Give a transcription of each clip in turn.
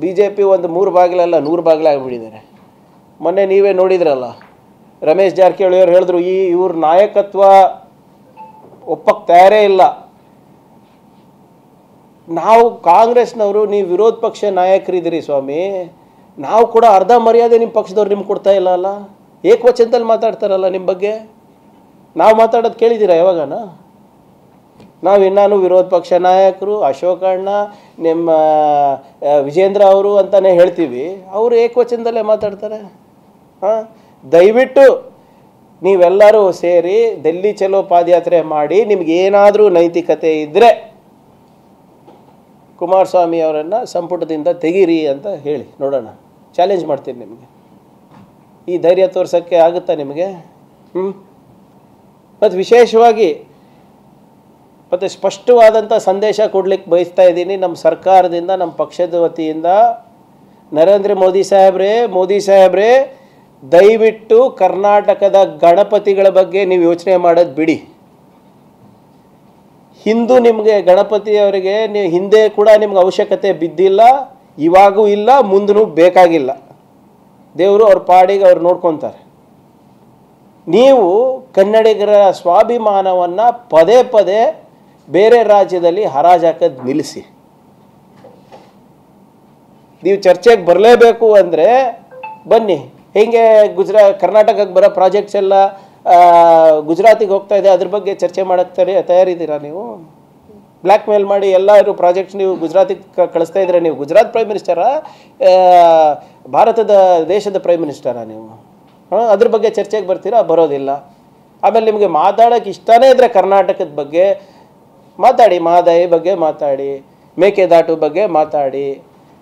BJP ಒಂದು 3 ಬಾಗಿಲಲ್ಲ 100 ಬಾಗಿಲಾಗಿಬಿಟ್ಟಿದ್ದಾರೆ. ಮೊನ್ನೆ ನೀವೇ ನೋಡಿದ್ರಲ್ಲ, ರಮೇಶ್ ಜಾರಕಿಹೊಳಿ ಅವರು ಹೇಳಿದ್ರು ಇವ್ರ ನಾಯಕತ್ವ ಒಪ್ಪಕ್ಕೆ ತಯಾರೇ ಇಲ್ಲ. ನಾವು ಕಾಂಗ್ರೆಸ್ನವರು, ನೀವು ವಿರೋಧ ಪಕ್ಷ ನಾಯಕರಿದ್ದೀರಿ ಸ್ವಾಮಿ, ನಾವು ಕೂಡ ಅರ್ಧ ಮರ್ಯಾದೆ ನಿಮ್ಮ ಪಕ್ಷದವ್ರು ನಿಮ್ಗೆ ಕೊಡ್ತಾ ಇಲ್ಲ ಅಲ್ಲ. ಏಕವಚನದಲ್ಲಿ ಮಾತಾಡ್ತಾರಲ್ಲ ನಿಮ್ಮ ಬಗ್ಗೆ. ನಾವು ಮಾತಾಡೋದು ಕೇಳಿದ್ದೀರಾ ಯಾವಾಗನ? ನಾನು ವಿರೋಧ ಪಕ್ಷ ನಾಯಕರು, ಅಶೋಕಣ್ಣ, ನಿಮ್ಮ ವಿಜೇಂದ್ರ ಅವರು ಅಂತಲೇ ಹೇಳ್ತೀವಿ, ಅವರು ಏಕವಚನದಲ್ಲೇ ಮಾತಾಡ್ತಾರೆ. ದಯವಿಟ್ಟು ನೀವೆಲ್ಲರೂ ಸೇರಿ ಡೆಲ್ಲಿ ಚಲೋ ಪಾದಯಾತ್ರೆ ಮಾಡಿ, ನಿಮಗೇನಾದರೂ ನೈತಿಕತೆ ಇದ್ದರೆ ಕುಮಾರಸ್ವಾಮಿ ಅವರನ್ನು ಸಂಪುಟದಿಂದ ತೆಗೀರಿ ಅಂತ ಹೇಳಿ ನೋಡೋಣ. ಚಾಲೆಂಜ್ ಮಾಡ್ತೀನಿ ನಿಮಗೆ. ಈ ಧೈರ್ಯ ತೋರ್ಸೋಕ್ಕೆ ಆಗುತ್ತಾ ನಿಮಗೆ? ಮತ್ತು ವಿಶೇಷವಾಗಿ ಮತ್ತು ಸ್ಪಷ್ಟವಾದಂಥ ಸಂದೇಶ ಕೊಡ್ಲಿಕ್ಕೆ ಬಯಸ್ತಾ ಇದ್ದೀನಿ ನಮ್ಮ ಸರ್ಕಾರದಿಂದ, ನಮ್ಮ ಪಕ್ಷದ ವತಿಯಿಂದ. ನರೇಂದ್ರ ಮೋದಿ ಸಾಹೇಬ್ರೇ ದಯವಿಟ್ಟು ಕರ್ನಾಟಕದ ಗಣಪತಿಗಳ ಬಗ್ಗೆ ನೀವು ಯೋಚನೆ ಮಾಡೋದು ಬಿಡಿ. ಹಿಂದೂ ನಿಮಗೆ ಗಣಪತಿಯವರಿಗೆ ಹಿಂದೆ ಕೂಡ ನಿಮ್ಗೆ ಅವಶ್ಯಕತೆ ಬಿದ್ದಿಲ್ಲ, ಇವಾಗೂ ಇಲ್ಲ, ಮುಂದೂ ಬೇಕಾಗಿಲ್ಲ. ದೇವರು ಅವ್ರ ಪಾಡಿಗೆ ಅವ್ರು ನೋಡ್ಕೊತಾರೆ. ನೀವು ಕನ್ನಡಿಗರ ಸ್ವಾಭಿಮಾನವನ್ನು ಪದೇ ಪದೇ ಬೇರೆ ರಾಜ್ಯದಲ್ಲಿ ಹರಾಜಾಕೋದು ನಿಲ್ಲಿಸಿ. ನೀವು ಚರ್ಚೆಗೆ ಬರಲೇಬೇಕು ಅಂದರೆ ಬನ್ನಿ. ಹೇಗೆ ಕರ್ನಾಟಕಕ್ಕೆ ಬರೋ ಪ್ರಾಜೆಕ್ಟ್ಸ್ ಎಲ್ಲ ಗುಜರಾತಿಗೆ ಹೋಗ್ತಾ ಇದೆ, ಅದ್ರ ಬಗ್ಗೆ ಚರ್ಚೆ ಮಾಡೋಕ್ಕೆ ತಯಾರಿದ್ದೀರಾ ನೀವು? ಬ್ಲ್ಯಾಕ್ ಮೇಲ್ ಮಾಡಿ ಎಲ್ಲರೂ ಪ್ರಾಜೆಕ್ಟ್ಸ್ ನೀವು ಗುಜರಾತಿಗೆ ಕಳಿಸ್ತಾ ಇದ್ರೆ, ನೀವು ಗುಜರಾತ್ ಪ್ರೈಮ್ ಮಿನಿಸ್ಟರಾ, ಭಾರತದ ದೇಶದ ಪ್ರೈಮ್ ಮಿನಿಸ್ಟರಾ ನೀವು? ಅದ್ರ ಬಗ್ಗೆ ಚರ್ಚೆಗೆ ಬರ್ತೀರಾ? ಬರೋದಿಲ್ಲ. ಆಮೇಲೆ ನಿಮಗೆ ಮಾತಾಡೋಕ್ಕೆ ಇಷ್ಟನೇ ಇದ್ದರೆ ಕರ್ನಾಟಕದ ಬಗ್ಗೆ ಮಾತಾಡಿ, ಮಹದಾಯಿ ಬಗ್ಗೆ ಮಾತಾಡಿ, ಮೇಕೆದಾಟು ಬಗ್ಗೆ ಮಾತಾಡಿ,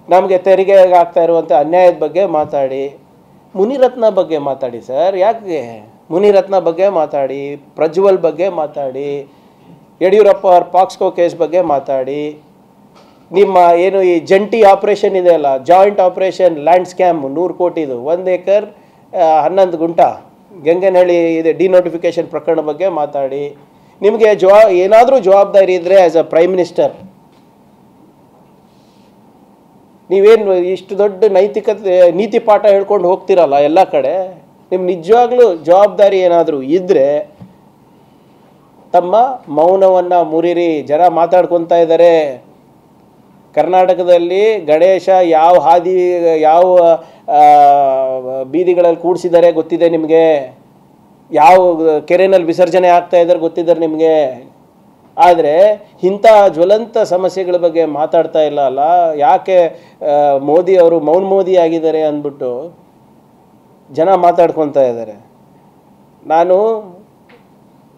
ನಮಗೆ ತೆರಿಗೆ ಆಗ್ತಾ ಇರುವಂಥ ಅನ್ಯಾಯದ ಬಗ್ಗೆ ಮಾತಾಡಿ, ಮುನಿರತ್ನ ಬಗ್ಗೆ ಮಾತಾಡಿ ಸರ್. ಯಾಕೆ ಮುನಿರತ್ನ ಬಗ್ಗೆ ಮಾತಾಡಿ, ಪ್ರಜ್ವಲ್ ಬಗ್ಗೆ ಮಾತಾಡಿ, ಯಡಿಯೂರಪ್ಪ ಅವ್ರ ಪಾಕ್ಸ್ಕೋ ಕೇಸ್ ಬಗ್ಗೆ ಮಾತಾಡಿ, ನಿಮ್ಮ ಏನು ಈ ಜಂಟಿ ಆಪ್ರೇಷನ್ ಇದೆಯಲ್ಲ, ಜಾಯಿಂಟ್ ಆಪ್ರೇಷನ್ ಲ್ಯಾಂಡ್ ಸ್ಕ್ಯಾಮ್ 100 ಕೋಟಿದು, 1 ಎಕರ್ 11 ಗುಂಟ ಗಂಗನಹಳ್ಳಿ ಇದೆ ಡಿನೋಟಿಫಿಕೇಶನ್ ಪ್ರಕರಣ ಬಗ್ಗೆ ಮಾತಾಡಿ. ನಿಮಗೆ ಏನಾದರೂ ಜವಾಬ್ದಾರಿ ಇದ್ದರೆ ಆ್ಯಸ್ ಅ ಪ್ರೈಮ್ ಮಿನಿಸ್ಟರ್, ನೀವೇನು ಇಷ್ಟು ದೊಡ್ಡ ನೀತಿ ಪಾಠ ಹೇಳ್ಕೊಂಡು ಹೋಗ್ತಿರಲ್ಲ ಎಲ್ಲ ಕಡೆ, ನಿಮ್ಮ ನಿಜವಾಗ್ಲೂ ಜವಾಬ್ದಾರಿ ಏನಾದರೂ ಇದ್ದರೆ ತಮ್ಮ ಮೌನವನ್ನು ಮುರಿರಿ. ಜನ ಮಾತಾಡ್ಕೊತಾ ಇದ್ದಾರೆ. ಕರ್ನಾಟಕದಲ್ಲಿ ಗಣೇಶ ಯಾವ ಬೀದಿಗಳಲ್ಲಿ ಕೂಡಿಸಿದ್ದಾರೆ ಗೊತ್ತಿದೆ ನಿಮಗೆ, ಯಾವ ಕೆರೆಯಲ್ಲಿ ವಿಸರ್ಜನೆ ಆಗ್ತಾ ಇದ್ದಾರೆ ಗೊತ್ತಿದ್ದಾರೆ ನಿಮಗೆ. ಆದರೆ ಇಂಥ ಜ್ವಲಂತ ಸಮಸ್ಯೆಗಳ ಬಗ್ಗೆ ಮಾತಾಡ್ತಾ ಇಲ್ಲ ಅಲ್ಲ. ಯಾಕೆ ಮೋದಿ ಅವರು ಮೋದಿ ಆಗಿದ್ದಾರೆ ಅಂದ್ಬಿಟ್ಟು ಜನ ಮಾತಾಡ್ಕೊತಾ ಇದ್ದಾರೆ. ನಾನು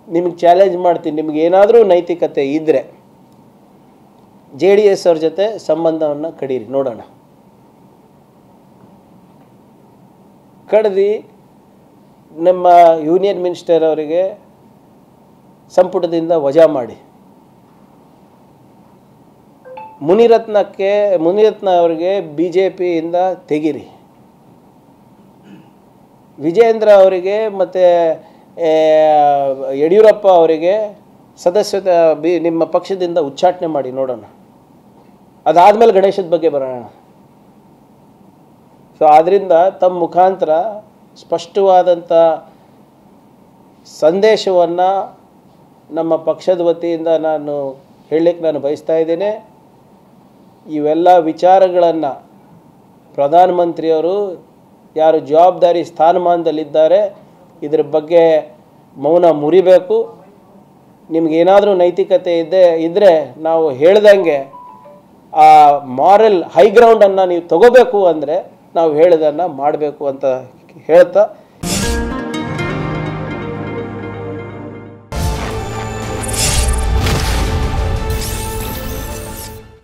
ನಿಮಗೆ ಚಾಲೆಂಜ್ ಮಾಡ್ತೀನಿ, ನಿಮ್ಗೆ ಏನಾದರೂ ನೈತಿಕತೆ ಇದ್ದರೆ JDS ಅವ್ರ ಜೊತೆ ಸಂಬಂಧವನ್ನು ಕಡೀರಿ, ನೋಡೋಣ. ಕಡ್ದು ನಮ್ಮ ಯೂನಿಯನ್ ಮಿನಿಸ್ಟರ್ ಅವರಿಗೆ ಸಂಪುಟದಿಂದ ವಜಾ ಮಾಡಿ, ಮುನಿರತ್ನ ಅವರಿಗೆ BJPಯಿಂದ ತೆಗಿರಿ, ವಿಜೇಂದ್ರ ಅವರಿಗೆ ಮತ್ತು ಯಡಿಯೂರಪ್ಪ ಅವರಿಗೆ ಸದಸ್ಯತೆ ನಿಮ್ಮ ಪಕ್ಷದಿಂದ ಉಚ್ಚಾಟನೆ ಮಾಡಿ, ನೋಡೋಣ. ಅದಾದಮೇಲೆ ಗಣೇಶದ ಬಗ್ಗೆ ಬರೋಣ. ಸೊ ಆದ್ದರಿಂದ ತಮ್ಮ ಮುಖಾಂತರ ಸ್ಪಷ್ಟವಾದಂಥ ಸಂದೇಶವನ್ನು ನಮ್ಮ ಪಕ್ಷದ ವತಿಯಿಂದ ನಾನು ಹೇಳಲಿಕ್ಕೆ ನಾನು ಬಯಸ್ತಾ ಇದ್ದೇನೆ. ಇವೆಲ್ಲ ವಿಚಾರಗಳನ್ನು ಪ್ರಧಾನಮಂತ್ರಿಯವರು ಯಾರು ಜವಾಬ್ದಾರಿ ಸ್ಥಾನಮಾನದಲ್ಲಿದ್ದಾರೆ ಇದ್ರ ಬಗ್ಗೆ ಮೌನ ಮುರಿಬೇಕು. ನಿಮಗೇನಾದರೂ ನೈತಿಕತೆ ಇದ್ದರೆ ನಾವು ಹೇಳ್ದಂಗೆ ಆ ಮಾರಲ್ ಹೈಗ್ರೌಂಡನ್ನು ನೀವು ತಗೋಬೇಕು ಅಂದರೆ ನಾವು ಹೇಳೋದನ್ನು ಮಾಡಬೇಕು ಅಂತ ಹೇಳ್ತಾ